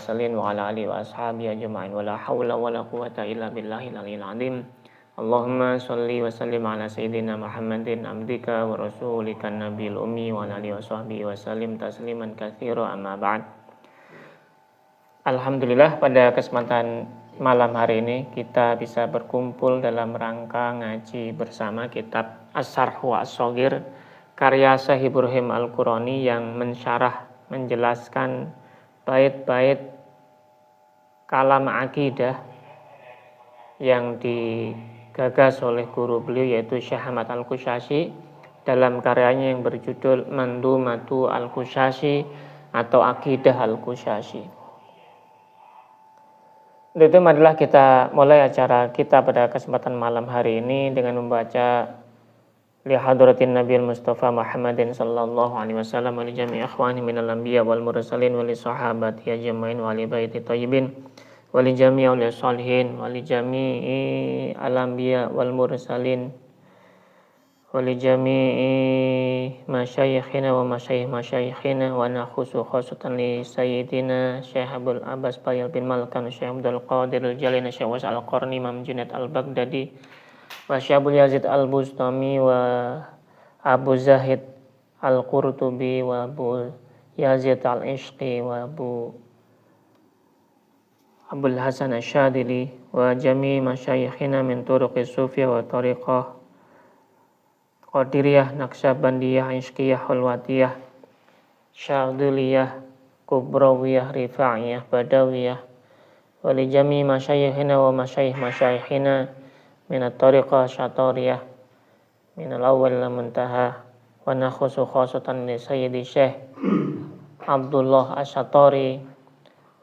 mursalin wa ala alihi wa ashabihi ajma'in wa la haula wa la quwwata illa billahil aliyyil azim. Allahumma shalli wa sallim ala sayyidina Muhammadin abdika wa rasulika nabiyil ummi wa ala alihi wa sahbihi wa sallim tasliman katsira amma ba'd. Alhamdulillah, pada kesempatan malam hari ini kita bisa berkumpul dalam rangka ngaji bersama kitab As-Sarh wa As-Shaghir karya Syekh Ibrahim Al-Qurani yang menjelaskan bait-bait kalam akidah yang digagas oleh guru beliau yaitu Syekh Ahmad Al-Qushayri dalam karyanya yang berjudul Mandhumatu Al-Qushayri atau Aqidah Al-Qushayri. Itu adalah kita mulai acara kita pada kesempatan malam hari ini dengan membaca li hadratin Nabiyil Mustafa Muhammadin sallallahu alaihi wasallam wa li jami'i ikhwani minal anbiya wal mursalin wa li sahabati ajmain wa li baiti thayyibin wa li jami'i awliya sholihin wa li jami'i al anbiya wal mursalin wa li jami'i masyayikhina wa masyayikhina wa nakhusu khosatan li sayyidina Syekh Abdul Abbas Bayal bin Malkan Syekh Abdul Qadir al-Jalil Syekh Was al-Qarni Imam Junaid al-Baghdadi wa Syekh Abu Yazid al-Bustami wa Abu Zahid al-Qurtubi wa Abu Yazid al-Ishqi wa Abul Hasan al-Syadili wa jami' masyayikhina min turuqis sufiyah wa tariqah Qadiriyah, Naqsyabandiyah, Ishqiyah, Hulwatiyah, Syadiliyah, Kubrawiyah, Rifa'iyah, Badawiyah wa li jami' masyayikhina wa masyayikhina min at-tariqah Syatariyah min al-awwal ila muntaha wa nakhusu khosatan li sayyidi Syekh Abdullah Asy-Syatari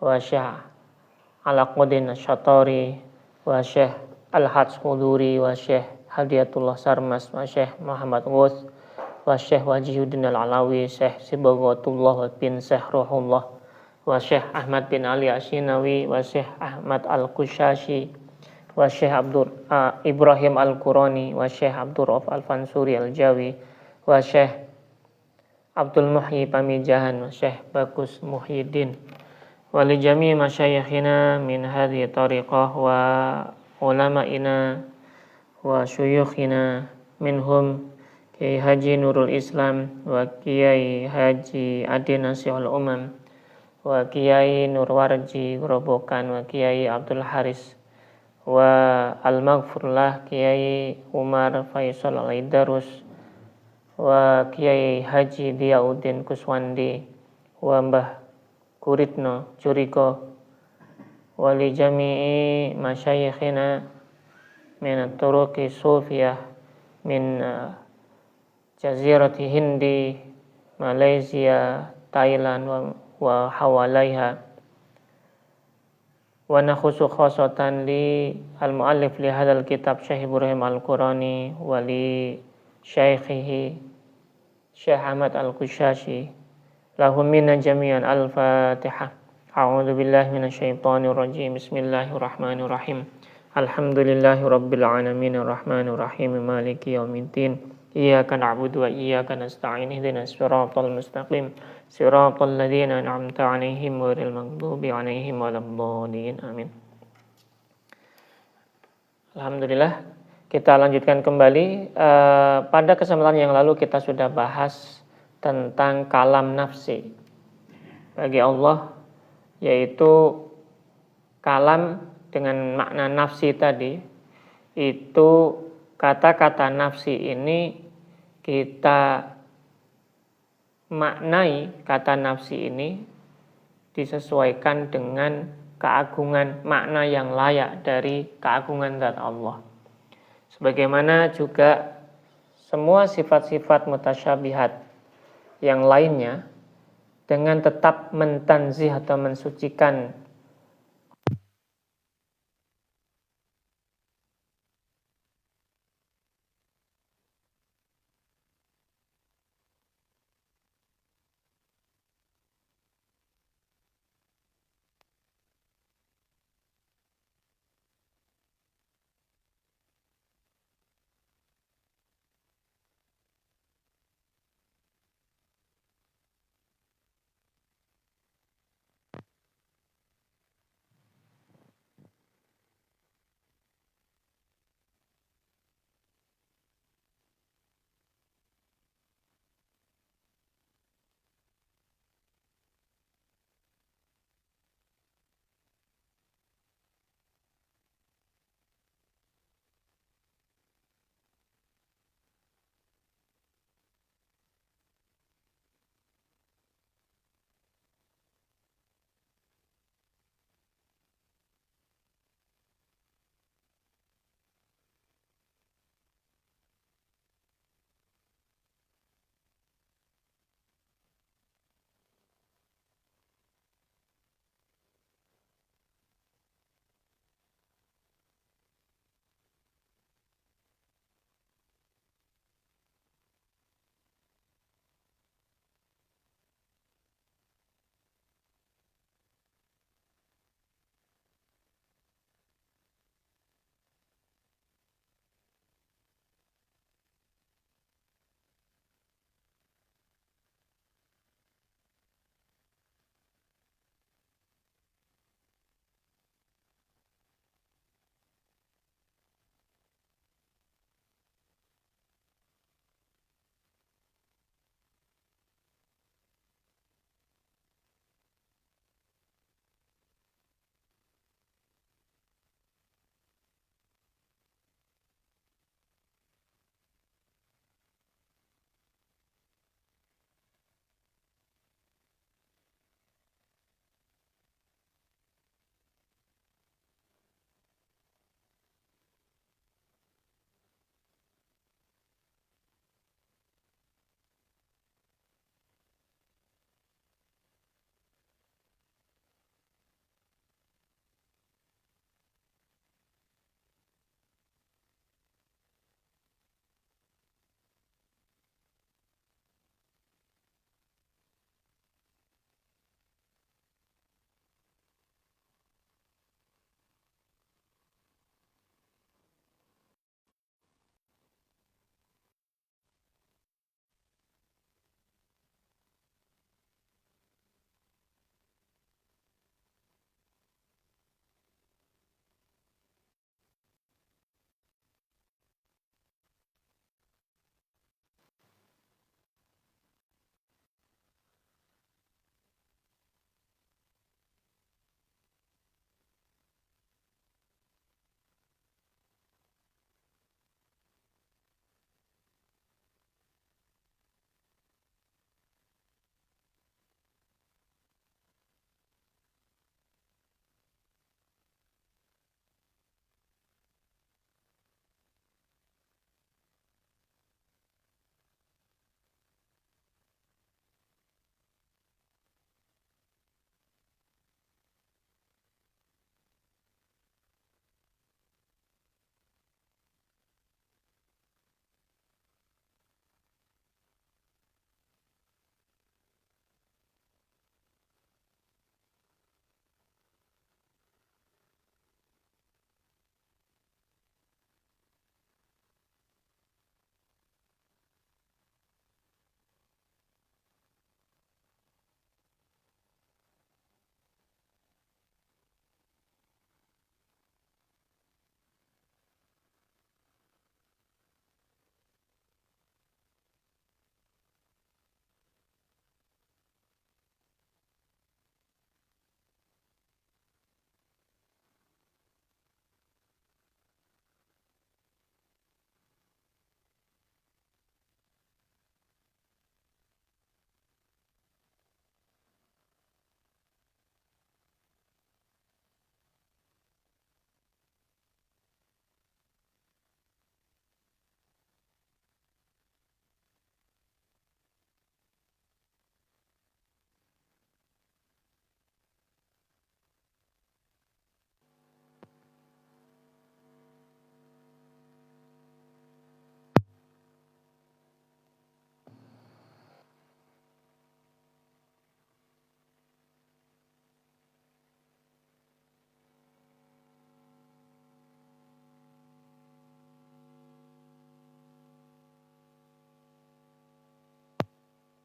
wa Syekh Alaquddin Asy-Syatari wa Syekh Al-Hajj Quduri wa Syekh Hadiyatullah Sarmas wa Syekh Muhammad Ghuth wa Syekh Wajihuddin Al-Alawi Syekh Sibaghatullah bin Syekh Ruhullah wa Syekh Ahmad bin Ali Asyinawi wa Syekh Ahmad Al-Qushayri wa Syekh Ibrahim Al-Qurani wa Syekh Abdul Rauf Al-Fansuri Al-Jawi wa Syekh Abdul Muhyi Pamijahan wa Syekh Bagus Muhyiddin wa li jami' masyayikhina min hadhihi tariqah wa ulama'ina wa syuyukhina minhum Kiai Haji Nurul Islam wa Kiai Haji Adi Nasihul Umam wa Kiai Nurwarji Grobokan wa Kiai Abdul Haris wa Al-Maghfurlah Kiai Umar Faisal Al-Idarus wa Kiai Haji Diyauddin Kuswandi wa Mbah Kuritno Curiko wa li jami'i masyayikhina min at-turuqi sufiyah min jazirati Hindi, Malaysia, Thailand wa hawalaiha wa nakhusu khosatan li al-muallif li hadzal kitab Syekh Ibrahim Al-Qurani wa li syaikhihi Syekh Ahmad Al-Qushayri lahum minna jami'an al-Fatihah. A'udzu billahi minasyaitonir rajim. Bismillahirrahmanirrahim. Alhamdulillahi rabbil alamin arrahmanir rahim maliki yaumiddin. Iyyaka na'budu wa iyyaka nasta'in ihdinas siratal mustaqim siratal ladzina an'amta 'alaihim ghairil maghdubi 'alaihim waladdallin. Amin. Alhamdulillah, kita lanjutkan kembali. Pada kesempatan yang lalu kita sudah bahas tentang kalam nafsi bagi Allah, yaitu kalam dengan makna nafsi tadi. Itu kata-kata nafsi ini kita maknai kata nafsi ini disesuaikan dengan keagungan makna yang layak dari keagungan zat Allah. Sebagaimana juga semua sifat-sifat mutasyabihat yang lainnya dengan tetap mentanzih atau mensucikan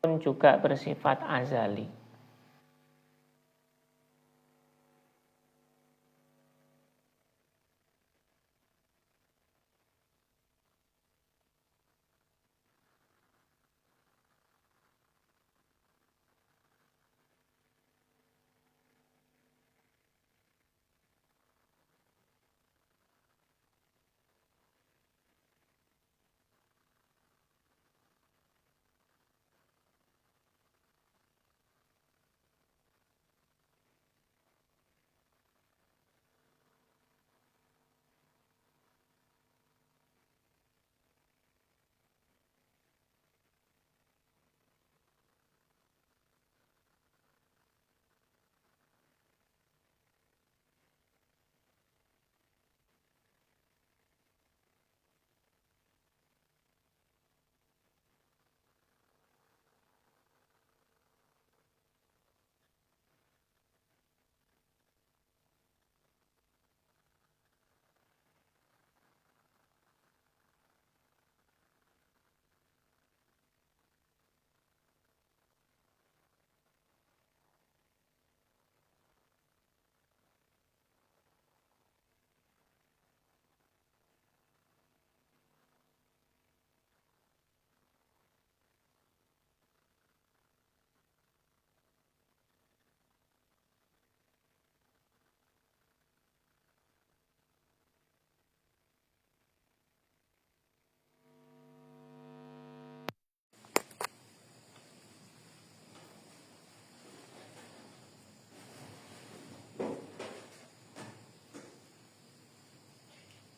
pun juga bersifat azali.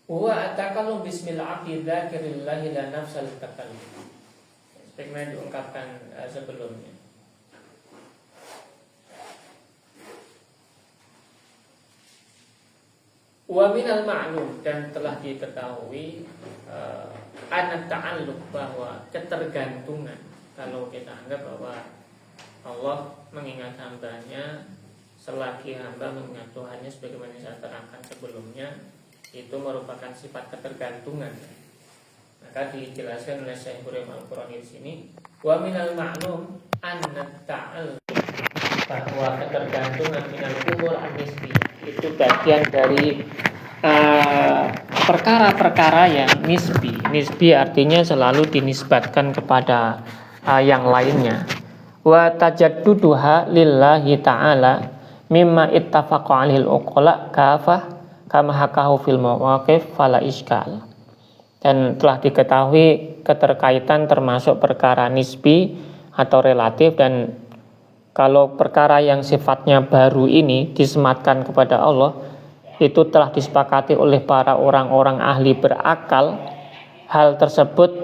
Wa atakalum bismillah dzakirillahi la nafsal takallum. Sebagaimana diungkapkan sebelumnya. Wa minal ma'lum, dan telah diketahui anat ta'alluq, bahwa ketergantungan, kalau kita anggap bahwa Allah mengingat hambanya selagi hamba mengingat Tuhannya, sebagaimana saya terangkan sebelumnya, itu merupakan sifat ketergantungan. Maka dijelaskan oleh Syekh Ibrahim Al-Qurani di sini, wa minal ma'lum anat ta'alluq, bahwa ketergantungan minal umur an-nisbi, itu bagian dari perkara-perkara yang nisbi. Nisbi artinya selalu dinisbatkan kepada yang lainnya. Wa tajadduduha lillahi ta'ala mimma ittafaqa 'alil uqala kafah kama hakahu fil mawaqif fala iskal. Dan telah diketahui keterkaitan termasuk perkara nisbi atau relatif, dan kalau perkara yang sifatnya baru ini disematkan kepada Allah, itu telah disepakati oleh para orang-orang ahli berakal. Hal tersebut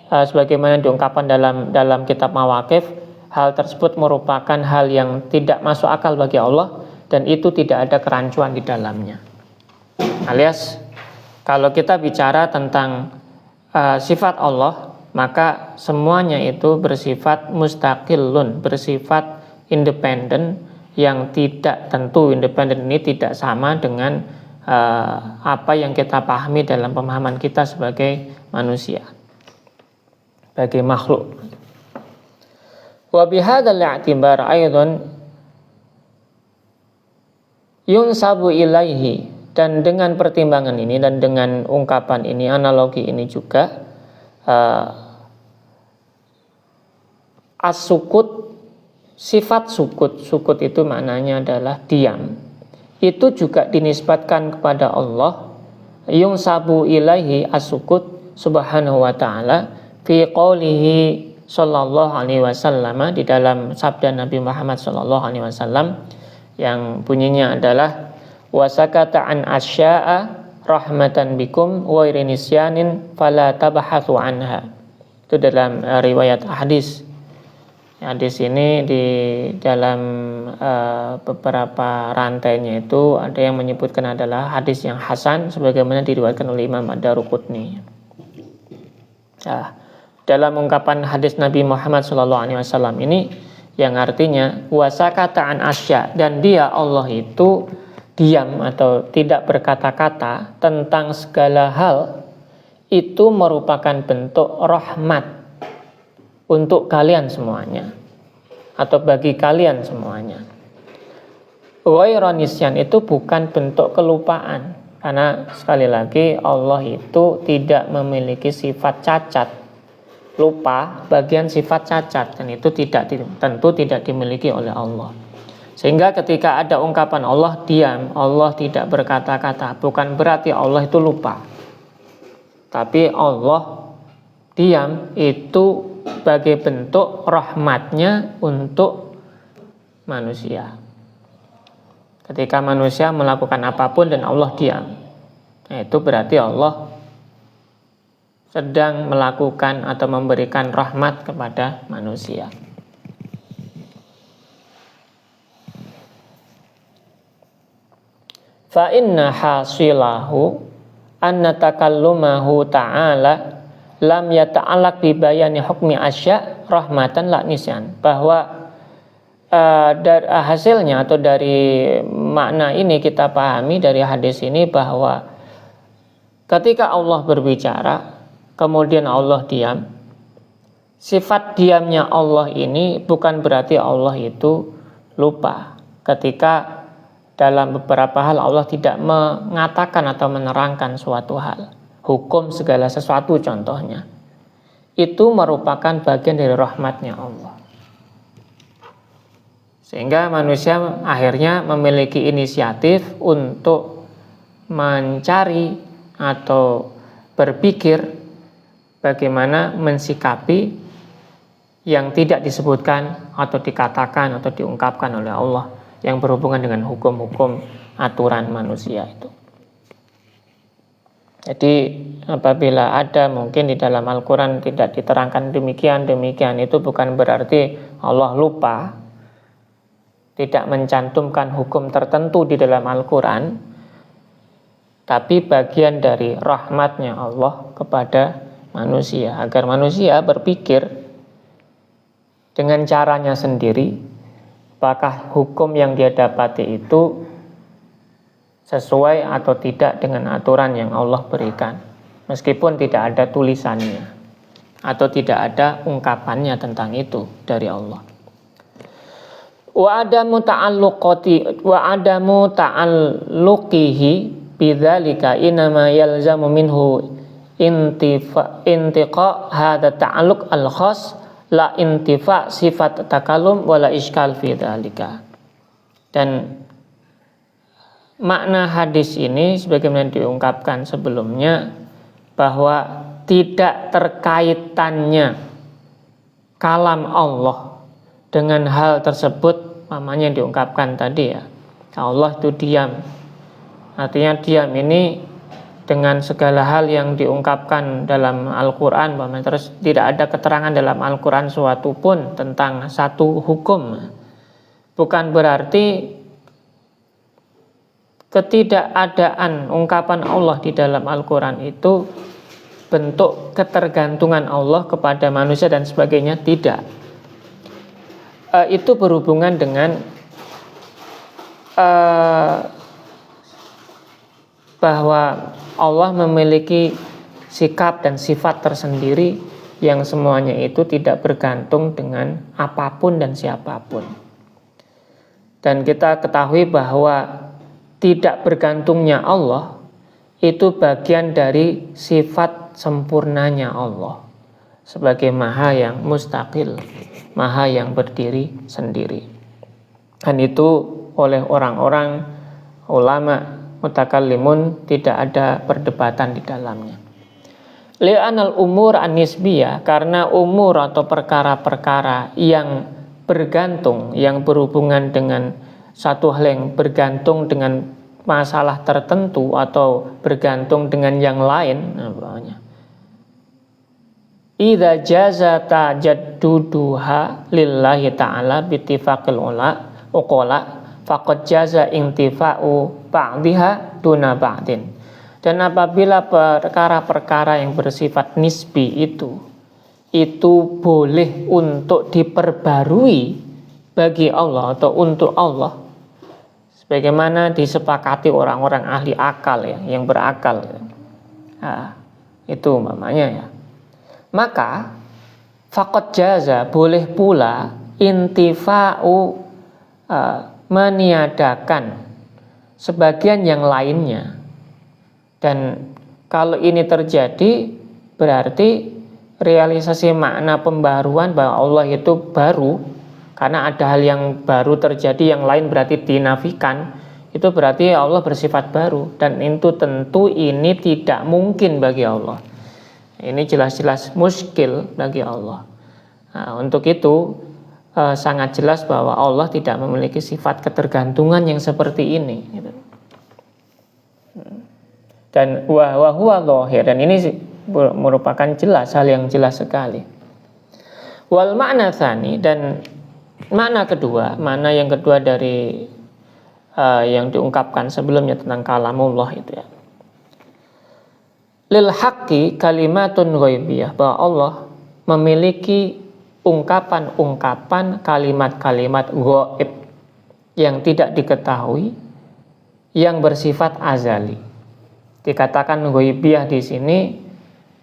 sebagaimana diungkapkan dalam kitab Mawaqif, hal tersebut merupakan hal yang tidak masuk akal bagi Allah, dan itu tidak ada kerancuan di dalamnya. Alias kalau kita bicara tentang sifat Allah, maka semuanya itu bersifat mustaqillun, bersifat independen, yang tidak tentu. Independen ini tidak sama dengan apa yang kita pahami dalam pemahaman kita sebagai manusia, sebagai makhluk. Wa bihadzal i'tibar aidan yunsabu ilaihi, dan dengan pertimbangan ini dan dengan ungkapan ini, analogi ini juga, as-sukut, sifat sukut itu maknanya adalah diam, itu juga dinisbatkan kepada Allah. Yunsabu ilaihi as-sukut subhanahu wa ta'ala fi qawlihi sallallahu alaihi wasallam, di dalam sabda Nabi Muhammad sallallahu alaihi wasallam yang bunyinya adalah wasakata an asya'a rahmatan bikum wa irinisyanin fala tabahathu anha. Itu dalam riwayat hadis. Hadis ini di dalam beberapa rantainya itu ada yang menyebutkan adalah hadis yang hasan, sebagaimana diriwayatkan oleh Imam Ad-Daruqutni. Nah, dalam ungkapan hadis Nabi Muhammad SAW ini, yang artinya wasakata an asya, dan dia Allah itu diam atau tidak berkata-kata tentang segala hal, itu merupakan bentuk rahmat untuk kalian semuanya atau bagi kalian semuanya. Ghairu nisyan itu bukan bentuk kelupaan, karena sekali lagi Allah itu tidak memiliki sifat cacat. Lupa bagian sifat cacat, dan itu tentu tidak dimiliki oleh Allah. Sehingga ketika ada ungkapan Allah diam, Allah tidak berkata-kata, bukan berarti Allah itu lupa. Tapi Allah diam itu sebagai bentuk rahmatnya untuk manusia. Ketika manusia melakukan apapun dan Allah diam, itu berarti Allah sedang melakukan atau memberikan rahmat kepada manusia. Fa inna hasilahu anna takallumahu ta'ala lam yata'allaq bi bayani hukmi asya rahmatan la nisyan, bahwa dari hasilnya atau dari makna ini kita pahami dari hadis ini bahwa ketika Allah berbicara kemudian Allah diam, sifat diamnya Allah ini bukan berarti Allah itu lupa. Ketika dalam beberapa hal Allah tidak mengatakan atau menerangkan suatu hal, hukum segala sesuatu contohnya, itu merupakan bagian dari rahmatnya Allah. Sehingga manusia akhirnya memiliki inisiatif untuk mencari atau berpikir bagaimana mensikapi yang tidak disebutkan atau dikatakan atau diungkapkan oleh Allah yang berhubungan dengan hukum-hukum aturan manusia itu. Jadi apabila ada mungkin di dalam Al-Quran tidak diterangkan demikian itu bukan berarti Allah lupa, tidak mencantumkan hukum tertentu di dalam Al-Quran, tapi bagian dari rahmatnya Allah kepada manusia, agar manusia berpikir dengan caranya sendiri, apakah hukum yang dia dapati itu sesuai atau tidak dengan aturan yang Allah berikan, meskipun tidak ada tulisannya atau tidak ada ungkapannya tentang itu dari Allah. Wa adamu ta'alluqihi bidzalika inama yalzamu minhu intiqa hadha ta'alluq al-khas la intifa sifat takallum wala iskal fi dzalika. Dan makna hadis ini sebagaimana diungkapkan sebelumnya, bahwa tidak terkaitannya kalam Allah dengan hal tersebut, namanya yang diungkapkan tadi ya, Allah itu diam, artinya diam ini dengan segala hal yang diungkapkan dalam Al-Quran, terus tidak ada keterangan dalam Al-Quran suatu pun tentang satu hukum, bukan berarti ketidakadaan ungkapan Allah di dalam Al-Quran itu bentuk ketergantungan Allah kepada manusia dan sebagainya, tidak. Itu berhubungan dengan bahwa Allah memiliki sikap dan sifat tersendiri yang semuanya itu tidak bergantung dengan apapun dan siapapun. Dan kita ketahui bahwa tidak bergantungnya Allah itu bagian dari sifat sempurnanya Allah sebagai maha yang mustaqil, maha yang berdiri sendiri. Dan itu oleh orang-orang ulama mutakallimun tidak ada perdebatan di dalamnya. Li'anal umur an-nisbiyah, karena umur atau perkara-perkara yang bergantung, yang berhubungan dengan satu hal yang bergantung dengan masalah tertentu atau bergantung dengan yang lain, idza jaza tajadduduha lillahi ta'ala bittifaqil uqala faqad jaza intifa'u ba'dihha duna ba'din. Dan apabila perkara-perkara yang bersifat nisbi itu boleh untuk diperbarui bagi Allah atau untuk Allah, sebagaimana disepakati orang-orang ahli akal ya, yang berakal ya. Nah, itu umpamanya ya. Maka Faqad jaza, boleh pula intifa'u, meniadakan sebagian yang lainnya. Dan kalau ini terjadi berarti realisasi makna pembaruan bahwa Allah itu baru, karena ada hal yang baru terjadi, yang lain berarti dinafikan. Itu berarti Allah bersifat baru, dan itu tentu ini tidak mungkin bagi Allah. Ini jelas-jelas muskil bagi Allah. Nah, untuk itu sangat jelas bahwa Allah tidak memiliki sifat ketergantungan yang seperti ini. Dan wa huwa dhahir, dan ini merupakan jelas, hal yang jelas sekali. Wal makna tsani, dan makna kedua, makna yang kedua dari yang diungkapkan sebelumnya tentang kalamullah itu ya. Lil haqqi kalimatun ghaibiyah, bahwa Allah memiliki ungkapan-ungkapan, kalimat-kalimat ghaib yang tidak diketahui, yang bersifat azali. Dikatakan ghaibiyah di sini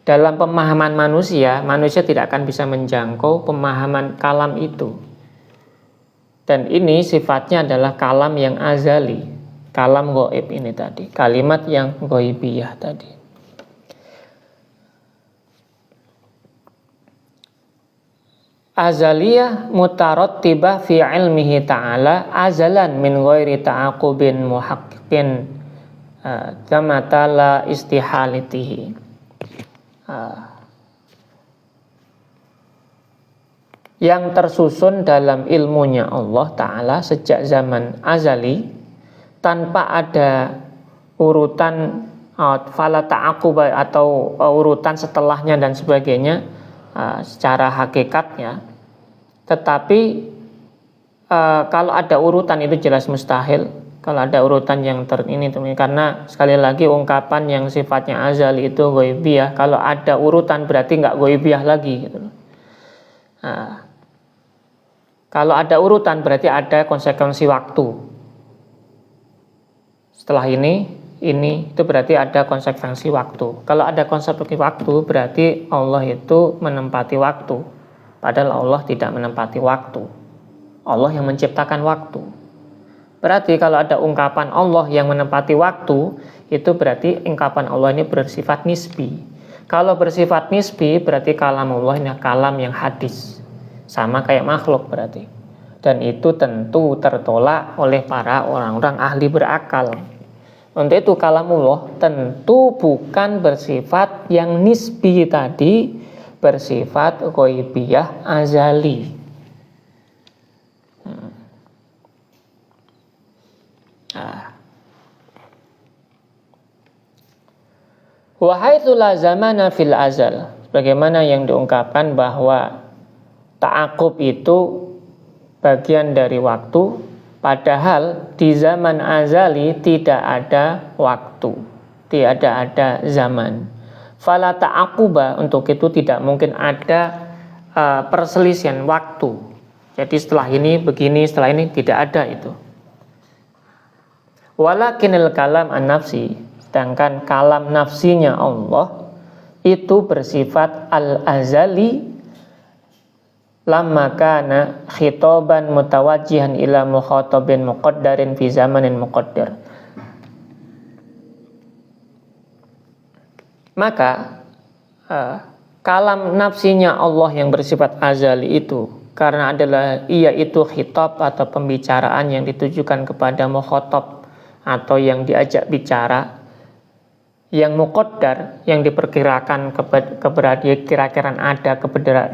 dalam pemahaman manusia tidak akan bisa menjangkau pemahaman kalam itu. Dan ini sifatnya adalah kalam yang azali, kalam ghaib ini tadi, kalimat yang ghaibiyah tadi. Azaliyah mutarattibah fi ilmihi ta'ala azalan min ghairi ta'aqubin muhaqqiqin kamatala istihalitihi. Yang tersusun dalam ilmunya Allah Ta'ala sejak zaman azali, tanpa ada urutan fala ta'aqub atau urutan setelahnya dan sebagainya secara hakikatnya. Tetapi kalau ada urutan itu jelas mustahil. Kalau ada urutan yang karena sekali lagi ungkapan yang sifatnya azali itu ghaibiyah. Kalau ada urutan berarti nggak ghaibiyah lagi gitu. Kalau ada urutan berarti ada konsekuensi waktu. Setelah ini itu berarti ada konsekuensi waktu. Kalau ada konsekuensi waktu berarti Allah itu menempati waktu. Padahal Allah tidak menempati waktu. Allah yang menciptakan waktu. Berarti kalau ada ungkapan Allah yang menempati waktu, itu berarti ungkapan Allah ini bersifat nisbi. Kalau bersifat nisbi berarti kalam Allah ini kalam yang hadis. Sama kayak makhluk berarti. Dan itu tentu tertolak oleh para orang-orang ahli berakal. Untuk itu kalamullah tentu bukan bersifat yang nisbi tadi, bersifat ghaibiyah azali. Wa haitsu la zamana fil azal, bagaimana yang diungkapkan bahwa ta'aqub itu bagian dari waktu, padahal di zaman azali tidak ada waktu, tidak ada zaman. Fala ta'aquba, untuk itu tidak mungkin ada perselisihan waktu. Jadi setelah ini begini, setelah ini tidak ada itu. Walakinil kalam an-nafsi, sedangkan kalam nafsinya Allah itu bersifat al-azali, lamma kana khitaban mutawajjihan ila mukhatabin muqaddarin fi zamanin muqaddar. Maka kalam nafsinya Allah yang bersifat azali itu, karena adalah ia itu khitab atau pembicaraan yang ditujukan kepada mukhatab atau yang diajak bicara, yang muqaddar, yang diperkirakan kira-kira ada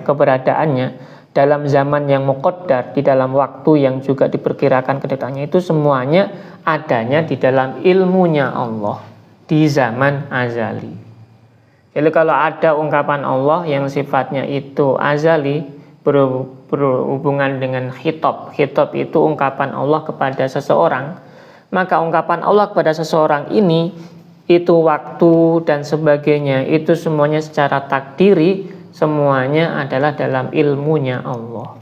keberadaannya dalam zaman yang muqaddar, di dalam waktu yang juga diperkirakan kedatangannya, itu semuanya adanya di dalam ilmunya Allah di zaman azali. Jadi kalau ada ungkapan Allah yang sifatnya itu azali, berhubungan dengan khitab itu ungkapan Allah kepada seseorang, maka ungkapan Allah kepada seseorang ini, itu waktu dan sebagainya, itu semuanya secara takdiri, semuanya adalah dalam ilmunya Allah.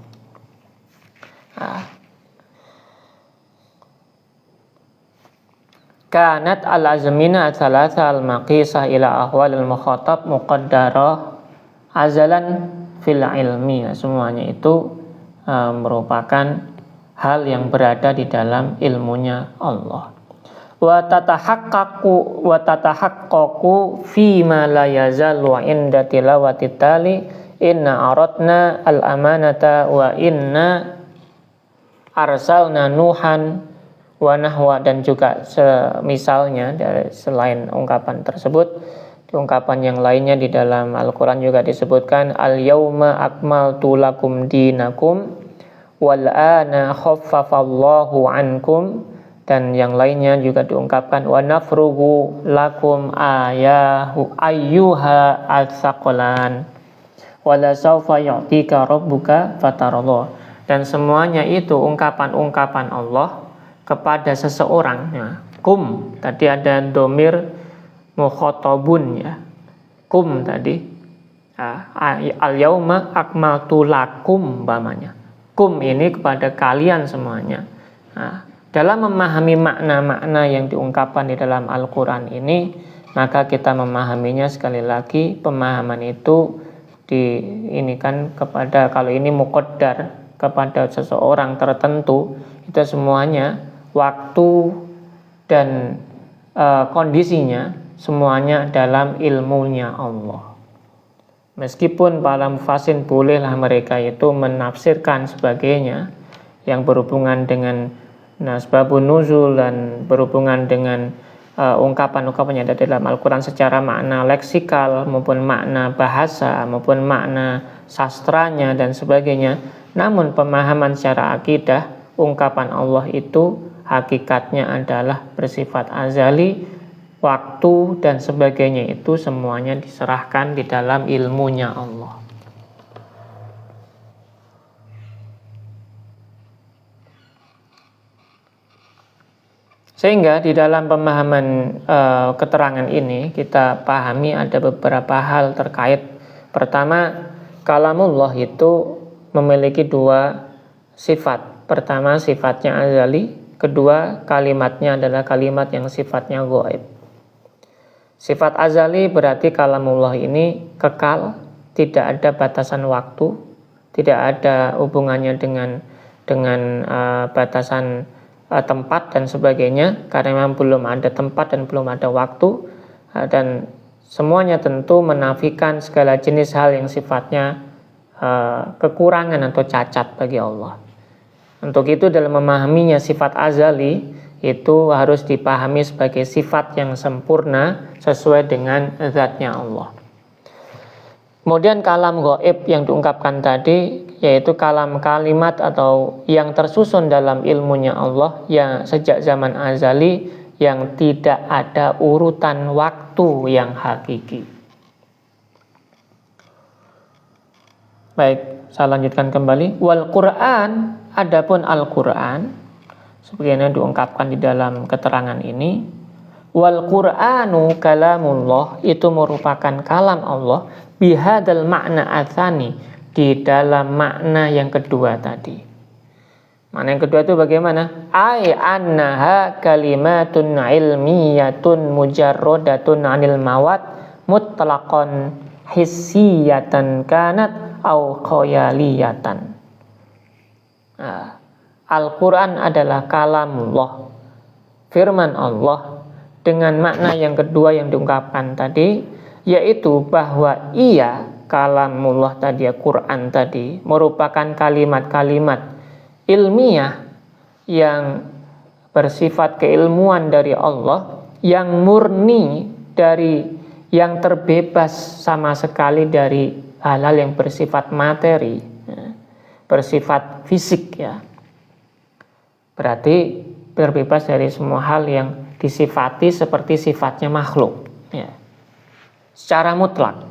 Kanat al-azmina thalatha al-maqisah ila ahwal al-mukhatab muqaddarah azalan fil ilmi, semuanya itu merupakan hal yang berada di dalam ilmunya Allah. Wa tatahaqqaqu fi ma la yazalu inda tilawati tali inna aradna al amanata wa inna arsalna nuhan wa nahwa, dan juga semisalnya dari selain ungkapan tersebut, di ungkapan yang lainnya di dalam Al-Quran juga disebutkan al yauma akmaltu lakum dinakum wal ana khaffafallahu ankum, dan yang lainnya juga diungkapkan wa nafrugu lakum ayyuha as-saqalan wala sawfa yu'tika rabbuka fatarallah. Dan semuanya itu ungkapan-ungkapan Allah kepada seseorang ya. Kum tadi ada domir mukhatabun ya, kum tadi al yauma akmaltu lakum umpamanya, kum ini kepada kalian semuanya. Dalam memahami makna-makna yang diungkapkan di dalam Al-Quran ini, maka kita memahaminya sekali lagi, pemahaman itu diinikan kepada, kalau ini muqaddar kepada seseorang tertentu, itu semuanya waktu dan kondisinya semuanya dalam ilmunya Allah. Meskipun para mufassir bolehlah mereka itu menafsirkan sebagainya yang berhubungan dengan asbabun nuzul dan berhubungan dengan ungkapan-ungkapan yang ada dalam Al-Quran secara makna leksikal maupun makna bahasa maupun makna sastranya dan sebagainya. Namun pemahaman secara akidah, ungkapan Allah itu hakikatnya adalah bersifat azali, waktu dan sebagainya itu semuanya diserahkan di dalam ilmunya Allah. Sehingga di dalam pemahaman keterangan ini kita pahami ada beberapa hal terkait. Pertama, kalamullah itu memiliki dua sifat. Pertama, sifatnya azali. Kedua, kalimatnya adalah kalimat yang sifatnya ghaib. Sifat azali berarti kalamullah ini kekal, tidak ada batasan waktu, tidak ada hubungannya dengan batasan tempat dan sebagainya, karena memang belum ada tempat dan belum ada waktu, dan semuanya tentu menafikan segala jenis hal yang sifatnya kekurangan atau cacat bagi Allah. Untuk itu dalam memahaminya sifat azali itu harus dipahami sebagai sifat yang sempurna sesuai dengan zatnya Allah. Kemudian kalam ghaib yang diungkapkan tadi yaitu kalam kalimat atau yang tersusun dalam ilmunya Allah yang sejak zaman azali, yang tidak ada urutan waktu yang hakiki. Baik, saya lanjutkan kembali. Wal Quran, adapun Al-Quran sebagaimana diungkapkan di dalam keterangan ini, wal Qur'anu kalamullah, itu merupakan kalam Allah bihadal makna atsani, di dalam makna yang kedua tadi. Makna yang kedua itu bagaimana? Ai annaha kalimatun ilmiyatun mujarradatun anil mawad mutlaqan hissiyatan kanat au khayaliyatan. Al-Quran adalah kalamullah, firman Allah, dengan makna yang kedua yang diungkapkan tadi, yaitu bahwa ia, kalamullah tadi, Quran tadi, merupakan kalimat-kalimat ilmiah yang bersifat keilmuan dari Allah, yang murni dari, yang terbebas sama sekali dari hal-hal yang bersifat materi, bersifat fisik ya. Berarti terbebas dari semua hal yang disifati seperti sifatnya makhluk ya, secara mutlak.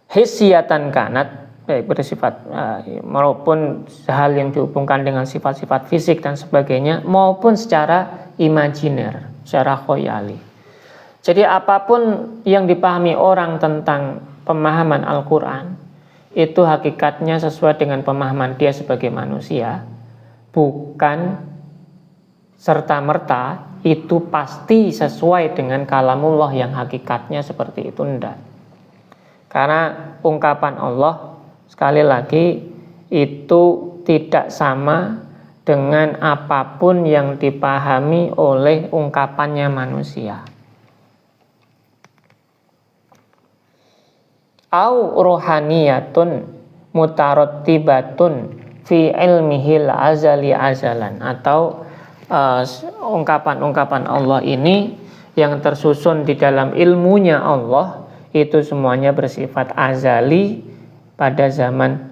Hissiyatan kanat, bersifat maupun hal yang dihubungkan dengan sifat-sifat fisik dan sebagainya, maupun secara imajiner, secara khoyali. Jadi apapun yang dipahami orang tentang pemahaman Al-Quran itu hakikatnya sesuai dengan pemahaman dia sebagai manusia, bukan serta-merta itu pasti sesuai dengan kalamullah yang hakikatnya seperti itu, enggak. Karena ungkapan Allah sekali lagi itu tidak sama dengan apapun yang dipahami oleh ungkapannya manusia. Au rohaniyatun mutarattibatun fi ilmihil azali azalan, atau ungkapan-ungkapan Allah ini yang tersusun di dalam ilmunya Allah itu semuanya bersifat azali pada zaman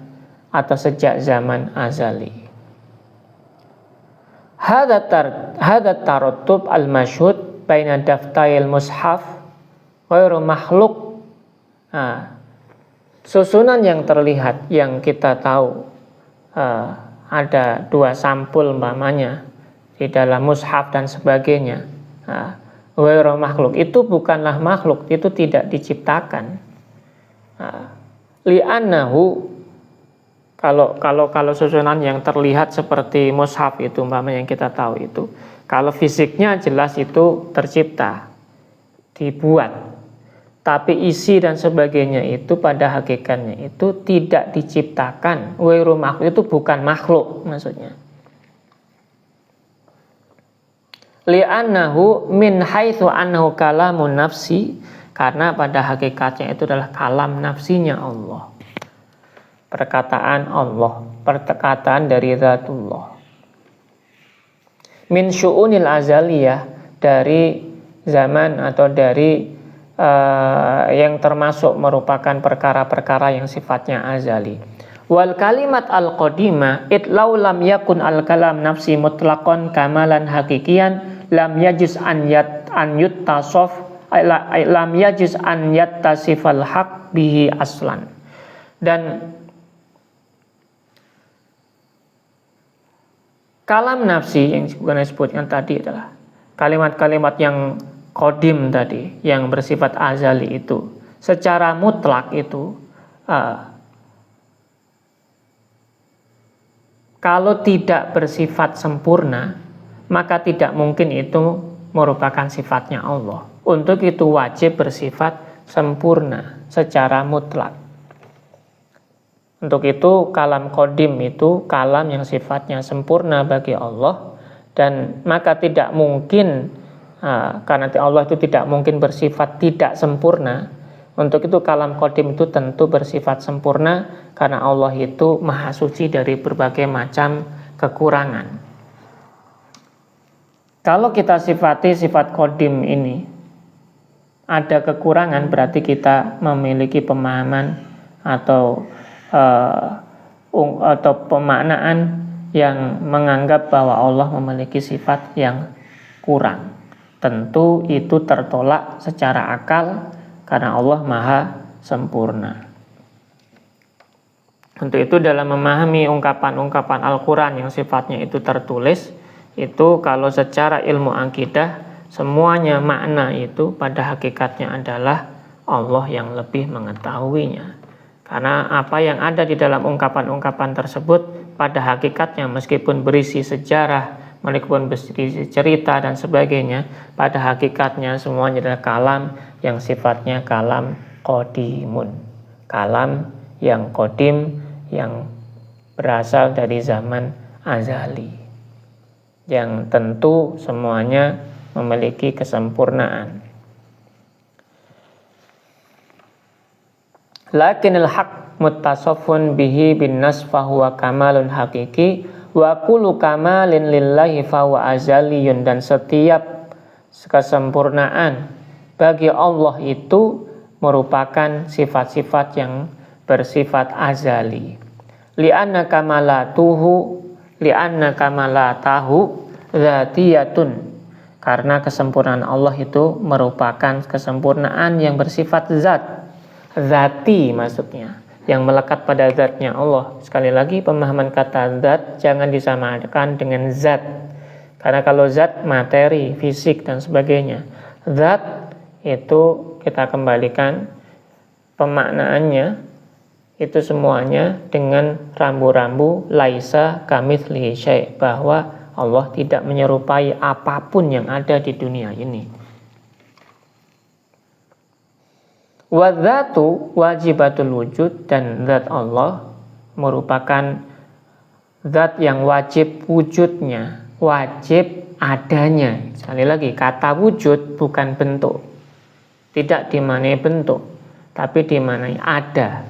atau sejak zaman azali. Hadat taratub al-masyhud baina daftail mushaf ghairu makhluk. Susunan yang terlihat, yang kita tahu ada 2 sampul umpamanya di dalam mushaf dan sebagainya, ghairu makhluk, itu bukanlah makhluk, itu tidak diciptakan. Li'annahu, kalau susunan yang terlihat seperti mushaf itu umpamanya yang kita tahu itu, kalau fisiknya jelas itu tercipta, dibuat, tapi isi dan sebagainya itu pada hakikatnya itu tidak diciptakan. Ghairu makhluk itu bukan makhluk maksudnya. Li'annahu min haitsu annahu kalamun nafsi, karena pada hakikatnya itu adalah kalam nafsinya Allah. Perkataan Allah, perkataan dari zatullah. Min syu'unil azaliyah, dari zaman atau dari yang termasuk merupakan perkara-perkara yang sifatnya azali. Wal kalimat al-qadimah itlau lam yakun al-kalam nafsi mutlaqan kamalan hakikian lam yajuz an yuttasaf lam yajuz an yattasifal haq bihi aslan. Dan kalam nafsi yang disebutkan tadi adalah kalimat-kalimat yang qadim tadi, yang bersifat azali itu, secara mutlak itu kalau tidak bersifat sempurna, maka tidak mungkin itu merupakan sifatnya Allah. Untuk itu wajib bersifat sempurna secara mutlak. Untuk itu kalam qadim itu kalam yang sifatnya sempurna bagi Allah, dan maka tidak mungkin, karena Allah itu tidak mungkin bersifat tidak sempurna. Untuk itu kalam qadim itu tentu bersifat sempurna, karena Allah itu maha suci dari berbagai macam kekurangan. Kalau kita sifati sifat qadim ini ada kekurangan, berarti kita memiliki pemahaman atau pemaknaan yang menganggap bahwa Allah memiliki sifat yang kurang. Tentu itu tertolak secara akal, karena Allah maha sempurna. Untuk itu dalam memahami ungkapan-ungkapan Al-Quran yang sifatnya itu tertulis, itu kalau secara ilmu akidah semuanya makna itu pada hakikatnya adalah Allah yang lebih mengetahuinya. Karena apa yang ada di dalam ungkapan-ungkapan tersebut pada hakikatnya meskipun berisi sejarah, meskipun berisi cerita dan sebagainya, pada hakikatnya semuanya adalah kalam yang sifatnya kalam qadimun. Kalam yang qadim, yang berasal dari zaman azali, yang tentu semuanya memiliki kesempurnaan. Lakinil haq muttasafun bihi bin nas fahuwa kamalun hakiki wa kullu kamalin lillahi fahuwa azaliyun, dan setiap kesempurnaan bagi Allah itu merupakan sifat-sifat yang bersifat azali. Li'anna kamalatahu dzatiyatun, karena kesempurnaan Allah itu merupakan kesempurnaan yang bersifat zati maksudnya, yang melekat pada zatnya Allah. Sekali lagi, pemahaman kata zat jangan disamakan dengan zat, karena kalau zat materi, fisik dan sebagainya. Zat itu kita kembalikan pemaknaannya itu semuanya dengan rambu-rambu laisa kamitslihi syai', bahwa Allah tidak menyerupai apapun yang ada di dunia ini. Wa dzatu wajibatul wujud, dan zat Allah merupakan zat yang wajib wujudnya, wajib adanya. Sekali lagi, kata wujud bukan bentuk, tidak dimaknai bentuk, tapi dimaknai ada.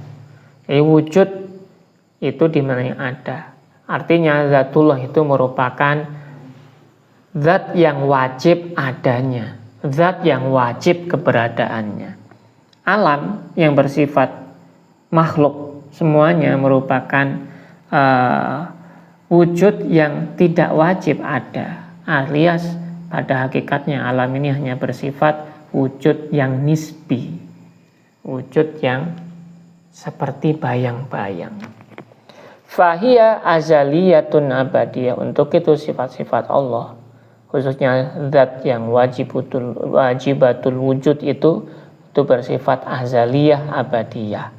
Jadi wujud itu dimaknai ada. Artinya zatullah itu merupakan zat yang wajib adanya, zat yang wajib keberadaannya. Alam yang bersifat makhluk semuanya merupakan wujud yang tidak wajib ada, alias pada hakikatnya alam ini hanya bersifat wujud yang nisbi, wujud yang seperti bayang-bayang. Fahiya azaliyatun abadiyah, untuk itu sifat-sifat Allah, khususnya zat yang wajibatul wujud itu bersifat azaliyah abadiyah,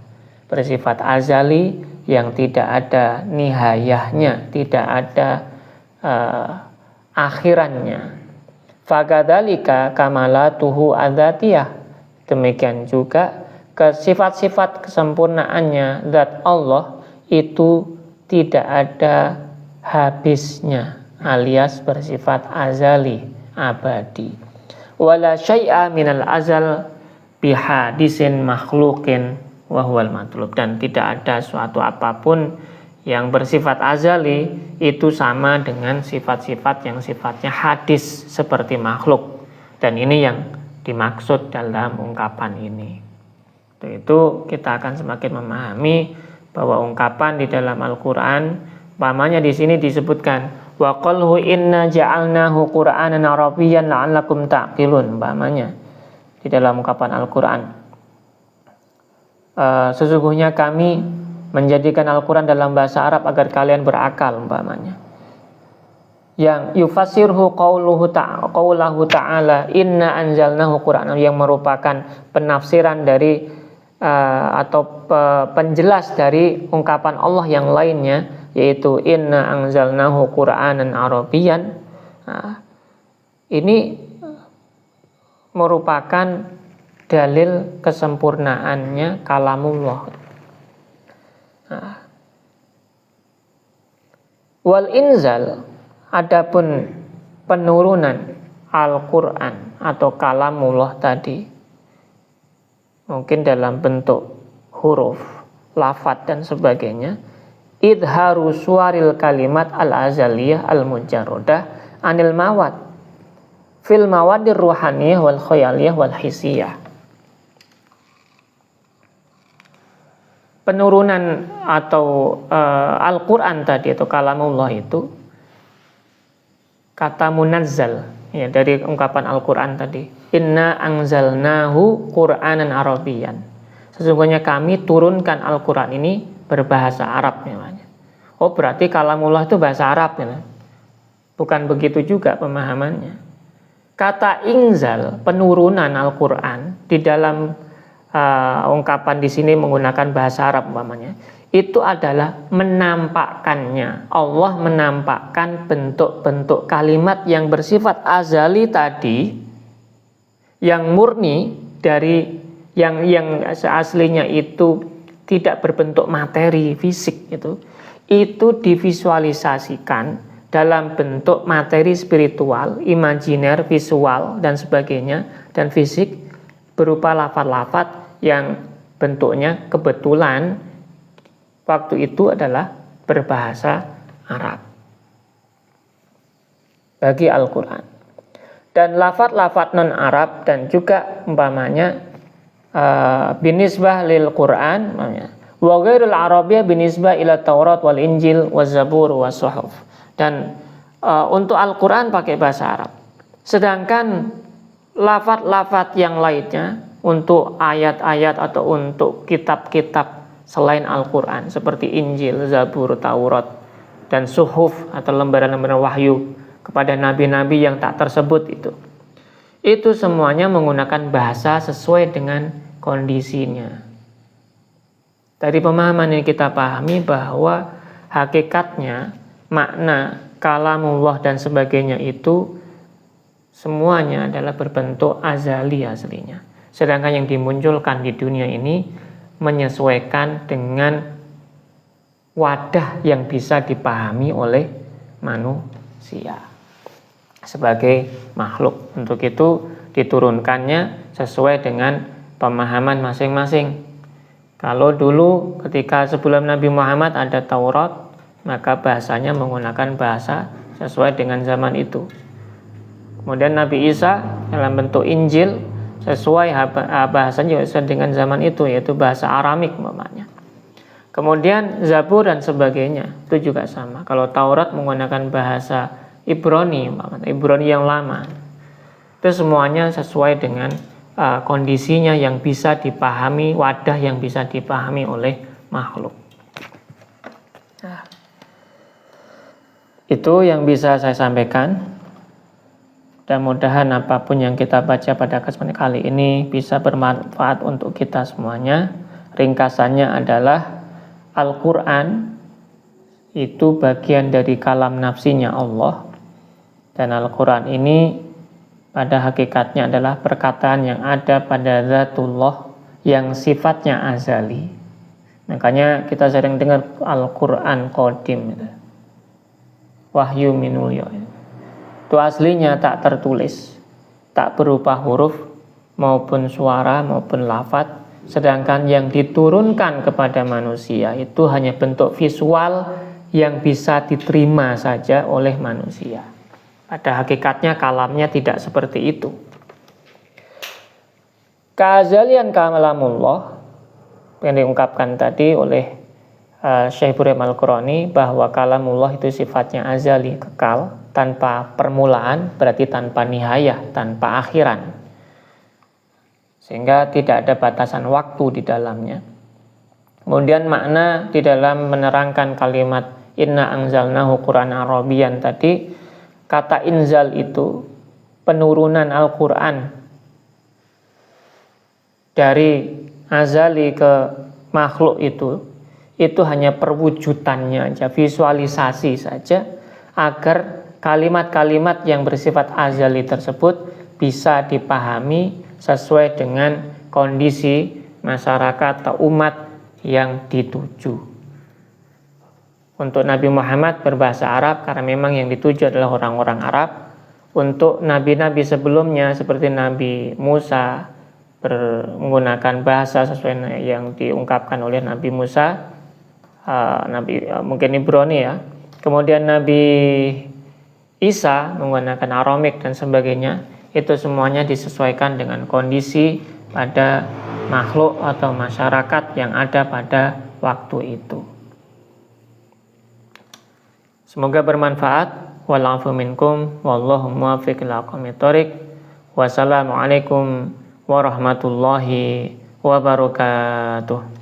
bersifat azali yang tidak ada nihayahnya, tidak ada akhirannya. Fakadzalika kamalatuhu adzatiyah, demikian juga sifat-sifat kesempurnaannya zat Allah itu tidak ada habisnya, alias bersifat azali, abadi. Wala syai'a minal azal bihadisin makhlukin wa huwal matlub, dan tidak ada suatu apapun yang bersifat azali itu sama dengan sifat-sifat yang sifatnya hadis seperti makhluk, dan ini yang dimaksud dalam ungkapan ini. Itu kita akan semakin memahami bahwa ungkapan di dalam Al-Qur'an, umpamanya di sini disebutkan wa qulhu inna ja'alnahu qur'anan arabiyyan la'allakum ta'qilun, umpamanya di dalam ungkapan Al-Qur'an, sesungguhnya kami menjadikan Al-Qur'an dalam bahasa Arab agar kalian berakal, umpamanya. Yang yufasirhu qaulahu ta'ala inna anzalnahu qur'anan, yang merupakan penafsiran dari atau penjelas dari ungkapan Allah yang lainnya, yaitu inna anzalnahu qur'anan arabiyyan. Ini merupakan dalil kesempurnaannya kalamullah. Wal inzal, adapun penurunan Al-Qur'an atau kalamullah tadi, mungkin dalam bentuk huruf, lafadz dan sebagainya, idharu suaril kalimat al-azaliyah al-mujarrodah anil mawad fil mawadir ruhaniyah wal khayaliyah wal hisiyah. Penurunan atau Al-Qur'an tadi atau kalamullah itu kata munazzal, ya, dari ungkapan Al-Qur'an tadi, inna anzalnahu qur'anan arabiyyan, sesungguhnya kami turunkan Al-Qur'an ini berbahasa Arab namanya. Oh, berarti kalamullah itu bahasa Arab, ya? Bukan begitu juga pemahamannya. Kata inzal, penurunan Al-Qur'an, di dalam ungkapan di sini menggunakan bahasa Arab umpamanya, itu adalah menampakkannya. Allah menampakkan bentuk-bentuk kalimat yang bersifat azali tadi, yang murni dari yang aslinya itu tidak berbentuk materi fisik, itu divisualisasikan dalam bentuk materi spiritual, imajiner, visual dan sebagainya, dan fisik, berupa lafaz-lafaz yang bentuknya kebetulan waktu itu adalah berbahasa Arab bagi Al-Qur'an. Dan lafaz-lafaz non-Arab dan juga umpamanya binisbah lil Qur'an, wa ghairul arabiyyah binisbah ila Taurat wal Injil waz Zabur was Suhuf. Dan untuk Al-Qur'an pakai bahasa Arab. Sedangkan lafaz-lafaz yang lainnya untuk ayat-ayat atau untuk kitab-kitab selain Al-Qur'an seperti Injil, Zabur, Taurat dan Suhuf atau lembaran-lembaran wahyu kepada nabi-nabi yang tak tersebut itu semuanya menggunakan bahasa sesuai dengan kondisinya. Dari pemahaman yang kita pahami bahwa hakikatnya makna kalamullah dan sebagainya itu semuanya adalah berbentuk azali aslinya. Sedangkan yang dimunculkan di dunia ini menyesuaikan dengan wadah yang bisa dipahami oleh manusia sebagai makhluk. Untuk itu diturunkannya sesuai dengan pemahaman masing-masing. Kalau dulu ketika sebelum Nabi Muhammad ada Taurat, maka bahasanya menggunakan bahasa sesuai dengan zaman itu. Kemudian Nabi Isa dalam bentuk Injil sesuai bahasanya sesuai dengan zaman itu, yaitu bahasa Aramik umpamanya. Kemudian Zabur dan sebagainya itu juga sama. Kalau Taurat menggunakan bahasa Ibrani, Ibrani yang lama. Itu semuanya sesuai dengan kondisinya yang bisa dipahami, wadah yang bisa dipahami oleh makhluk. Nah, itu yang bisa saya sampaikan. Mudah-mudahan apapun yang kita baca pada kesempatan kali ini bisa bermanfaat untuk kita semuanya. Ringkasannya adalah Al-Quran itu bagian dari kalam nafsinya Allah. Dan Al-Quran ini pada hakikatnya adalah perkataan yang ada pada Zatullah yang sifatnya azali. Makanya kita sering dengar Al-Quran Qadim, wahyu minulya. Itu aslinya tak tertulis, tak berupa huruf maupun suara maupun lafaz. Sedangkan yang diturunkan kepada manusia itu hanya bentuk visual yang bisa diterima saja oleh manusia. Pada hakikatnya kalamnya tidak seperti itu. Keazalian kalamullah yang diungkapkan tadi oleh Syekh Ibrahim Al-Qurani, bahwa kalamullah itu sifatnya azali, kekal, tanpa permulaan, berarti tanpa nihayah, tanpa akhiran, sehingga tidak ada batasan waktu di dalamnya. Kemudian makna di dalam menerangkan kalimat inna anzalnahu Qur'anan Arabiyyan tadi, kata inzal itu penurunan Al-Quran dari azali ke makhluk itu hanya perwujudannya aja, visualisasi saja, agar kalimat-kalimat yang bersifat azali tersebut bisa dipahami sesuai dengan kondisi masyarakat atau umat yang dituju. Untuk Nabi Muhammad berbahasa Arab karena memang yang dituju adalah orang-orang Arab. Untuk nabi-nabi sebelumnya seperti Nabi Musa menggunakan bahasa sesuai yang diungkapkan oleh Nabi Musa, mungkin Ibrani ya. Kemudian Nabi Isa menggunakan Aramik dan sebagainya. Itu semuanya disesuaikan dengan kondisi pada makhluk atau masyarakat yang ada pada waktu itu. Semoga bermanfaat. Wa'alafu minkum wallahu muwaffiq ila aqwamit thoriq. Wassalamualaikum warahmatullahi wabarakatuh.